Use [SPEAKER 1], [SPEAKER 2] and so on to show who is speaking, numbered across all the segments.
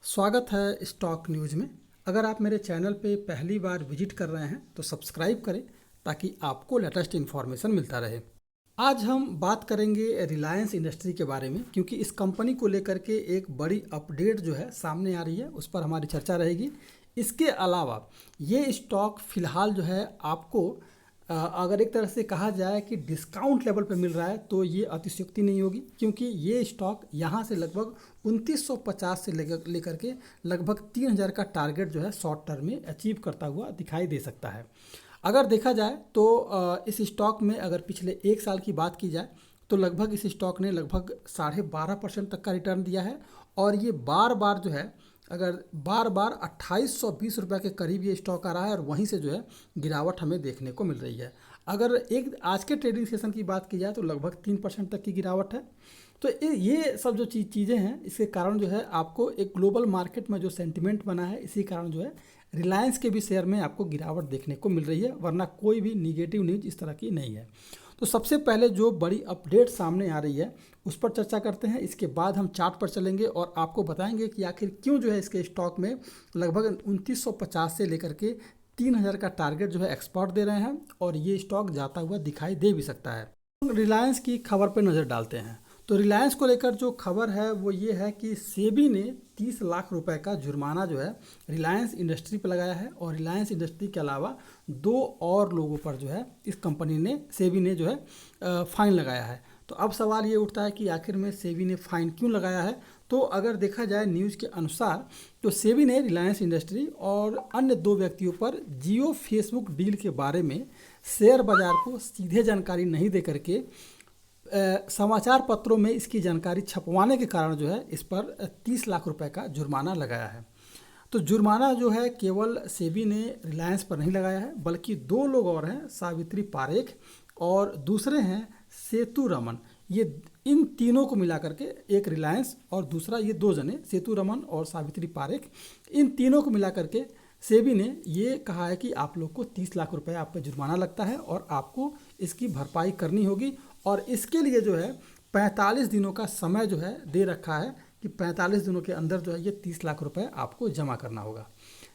[SPEAKER 1] स्वागत है stock news में। अगर आप मेरे चैनल पे पहली बार विजिट कर रहे हैं तो सब्सक्राइब करें ताकि आपको लेटेस्ट इन्फॉर्मेशन मिलता रहे। आज हम बात करेंगे रिलायंस इंडस्ट्री के बारे में, क्योंकि इस कंपनी को लेकर के एक बड़ी अपडेट जो है सामने आ रही है, उस पर हमारी चर्चा रहेगी। इसके अलावा ये स्टॉक फ़िलहाल जो है आपको अगर एक तरह से कहा जाए कि डिस्काउंट लेवल पे मिल रहा है तो ये अतिशयोक्ति नहीं होगी, क्योंकि ये स्टॉक यहाँ से लगभग 2950 से लेकर के लगभग 3000 का टारगेट जो है शॉर्ट टर्म में अचीव करता हुआ दिखाई दे सकता है। अगर देखा जाए तो इस स्टॉक में अगर पिछले एक साल की बात की जाए तो लगभग इस स्टॉक ने लगभग 12.5% तक का रिटर्न दिया है। और ये बार बार जो है अगर बार बार 2820 रुपये के करीब ये स्टॉक आ रहा है और वहीं से जो है गिरावट हमें देखने को मिल रही है। अगर एक आज के ट्रेडिंग सेशन की बात की जाए तो लगभग 3% तक की गिरावट है। तो ये सब जो चीज़ें हैं, इसके कारण जो है आपको एक ग्लोबल मार्केट में जो सेंटिमेंट बना है, इसी कारण जो है रिलायंस के भी शेयर में आपको गिरावट देखने को मिल रही है, वरना कोई भी निगेटिव न्यूज इस तरह की नहीं है। तो सबसे पहले जो बड़ी अपडेट सामने आ रही है उस पर चर्चा करते हैं। इसके बाद हम चार्ट पर चलेंगे और आपको बताएंगे कि आखिर क्यों जो है इसके स्टॉक में लगभग 2950 से लेकर के 3000 का टारगेट जो है एक्सपर्ट दे रहे हैं और ये स्टॉक जाता हुआ दिखाई दे भी सकता है। रिलायंस की खबर पर नज़र डालते हैं। तो रिलायंस को लेकर जो खबर है वो ये है कि सेबी ने 30 लाख रुपए का जुर्माना जो है रिलायंस इंडस्ट्री पर लगाया है, और रिलायंस इंडस्ट्री के अलावा 2 और लोगों पर जो है इस कंपनी ने सेबी ने जो है फाइन लगाया है। तो अब सवाल ये उठता है कि आखिर में सेबी ने फाइन क्यों लगाया है। तो अगर देखा जाए न्यूज़ के अनुसार तो सेबी ने रिलायंस इंडस्ट्री और अन्य 2 व्यक्तियों पर जियो फेसबुक डील के बारे में शेयर बाजार को सीधे जानकारी नहीं दे करके समाचार पत्रों में इसकी जानकारी छपवाने के कारण जो है इस पर 30 लाख रुपए का जुर्माना लगाया है। तो जुर्माना जो है केवल सेबी ने रिलायंस पर नहीं लगाया है, बल्कि 2 लोग और हैं, सावित्री पारेख और दूसरे हैं सेतु रमन। ये इन तीनों को मिला करके, एक रिलायंस और दूसरा ये 2 जने सेतु रमन और सावित्री पारेख, इन तीनों को मिला करके सेबी ने ये कहा है कि आप लोग को 30 लाख रुपए आप पे जुर्माना लगता है और आपको इसकी भरपाई करनी होगी। और इसके लिए जो है 45 दिनों का समय जो है दे रखा है कि 45 दिनों के अंदर जो है ये 30 लाख रुपए आपको जमा करना होगा।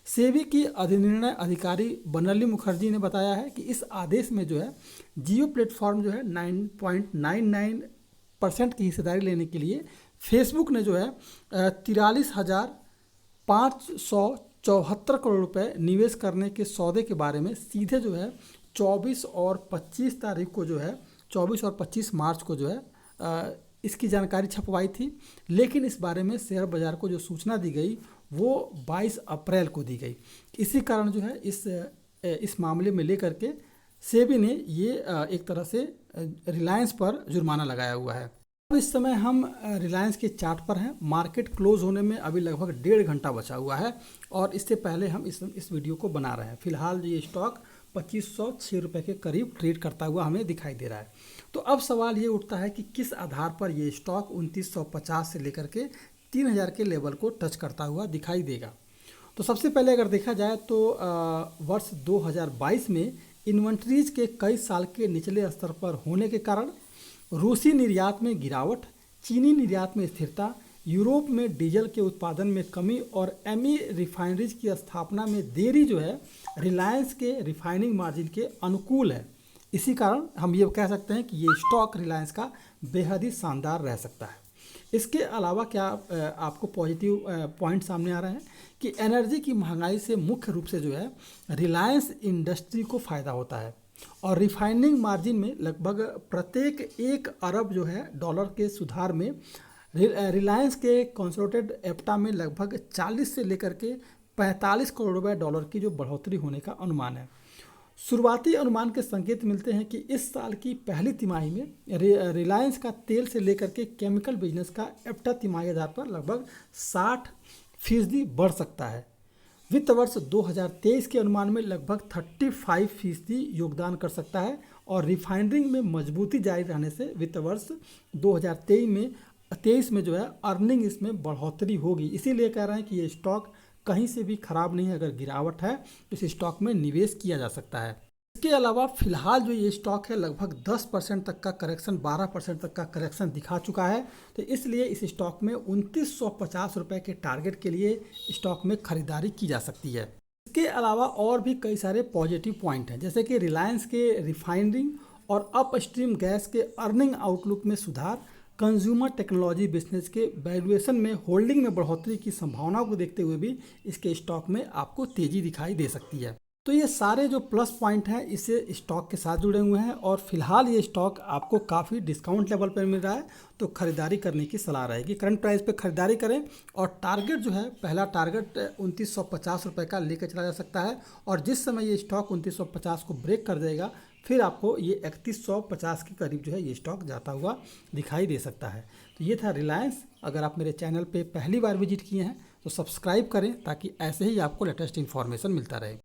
[SPEAKER 1] सेबी की अधिनिर्णय अधिकारी बनरली मुखर्जी ने बताया है कि इस आदेश में जो है जियो प्लेटफॉर्म जो है 9.99% की हिस्सेदारी लेने के लिए फेसबुक ने जो है 43,574 करोड़ रुपए निवेश करने के सौदे के बारे में सीधे जो है 24 और 25 तारीख को जो है 24 और 25 मार्च को जो है इसकी जानकारी छपवाई थी। लेकिन इस बारे में शेयर बाजार को जो सूचना दी गई वो 22 अप्रैल को दी गई। इसी कारण जो है इस मामले में लेकर के सेबी ने ये एक तरह से रिलायंस पर जुर्माना लगाया हुआ है। अब इस समय हम रिलायंस के चार्ट पर हैं। मार्केट क्लोज होने में अभी लगभग 1.5 घंटा बचा हुआ है और इससे पहले हम इस वीडियो को बना रहे हैं। फिलहाल ये स्टॉक 2506 रुपये के करीब ट्रेड करता हुआ हमें दिखाई दे रहा है। तो अब सवाल ये उठता है कि किस आधार पर ये स्टॉक 2950 से लेकर के 3000 के लेवल को टच करता हुआ दिखाई देगा। तो सबसे पहले अगर देखा जाए तो वर्ष 2022 में इन्वेंट्रीज के कई साल के निचले स्तर पर होने के कारण रूसी निर्यात में गिरावट, चीनी निर्यात में स्थिरता, यूरोप में डीजल के उत्पादन में कमी और एमई रिफाइनरीज की स्थापना में देरी जो है रिलायंस के रिफाइनिंग मार्जिन के अनुकूल है। इसी कारण हम ये कह सकते हैं कि ये स्टॉक रिलायंस का बेहद ही शानदार रह सकता है। इसके अलावा क्या आपको पॉजिटिव पॉइंट सामने आ रहे हैं कि एनर्जी की महंगाई से मुख्य रूप से जो है रिलायंस इंडस्ट्री को फ़ायदा होता है और रिफाइनिंग मार्जिन में लगभग प्रत्येक 1 अरब जो है डॉलर के सुधार में रिलायंस के कंसोलिडेटेड एब्टा में लगभग 40 से लेकर के 45 करोड़ रुपए डॉलर की जो बढ़ोतरी होने का अनुमान है। शुरुआती अनुमान के संकेत मिलते हैं कि इस साल की पहली तिमाही में रिलायंस का तेल से लेकर के केमिकल बिजनेस का एब्टा तिमाही आधार पर लगभग 60% बढ़ सकता है। वित्त वर्ष 2023 के अनुमान में लगभग 35% योगदान कर सकता है और रिफाइनरिंग में मजबूती जारी रहने से वित्त वर्ष 2023 में जो है अर्निंग इसमें बढ़ोतरी होगी। इसीलिए कह रहे हैं कि ये स्टॉक कहीं से भी खराब नहीं है। अगर गिरावट है तो इस स्टॉक में निवेश किया जा सकता है। इसके अलावा फिलहाल जो ये स्टॉक है लगभग 10% तक का करेक्शन, 12% तक का करेक्शन दिखा चुका है। तो इसलिए इस स्टॉक में 2950 रुपये के टारगेट के लिए स्टॉक में खरीदारी की जा सकती है। इसके अलावा और भी कई सारे पॉजिटिव पॉइंट हैं, जैसे कि रिलायंस के रिफाइनरिंग और अपस्ट्रीम गैस के अर्निंग आउटलुक में सुधार, कंज्यूमर टेक्नोलॉजी बिजनेस के वैल्यूएशन में होल्डिंग में बढ़ोतरी की संभावनाओं को देखते हुए भी इसके स्टॉक में आपको तेजी दिखाई दे सकती है। तो ये सारे जो प्लस पॉइंट हैं इससे स्टॉक के साथ जुड़े हुए हैं और फिलहाल ये स्टॉक आपको काफ़ी डिस्काउंट लेवल पर मिल रहा है, तो खरीदारी करने की सलाह रहेगी। करंट प्राइस पे खरीदारी करें और टारगेट जो है, पहला टारगेट 2950 रुपये का लेकर चला जा सकता है और जिस समय ये स्टॉक 2950 को ब्रेक कर देगा फिर आपको ये 3150 के करीब जो है ये स्टॉक जाता हुआ दिखाई दे सकता है। तो ये था रिलायंस। अगर आप मेरे चैनल पे पहली बार विजिट किए हैं तो सब्सक्राइब करें ताकि ऐसे ही आपको लेटेस्ट इन्फॉर्मेशन मिलता रहे।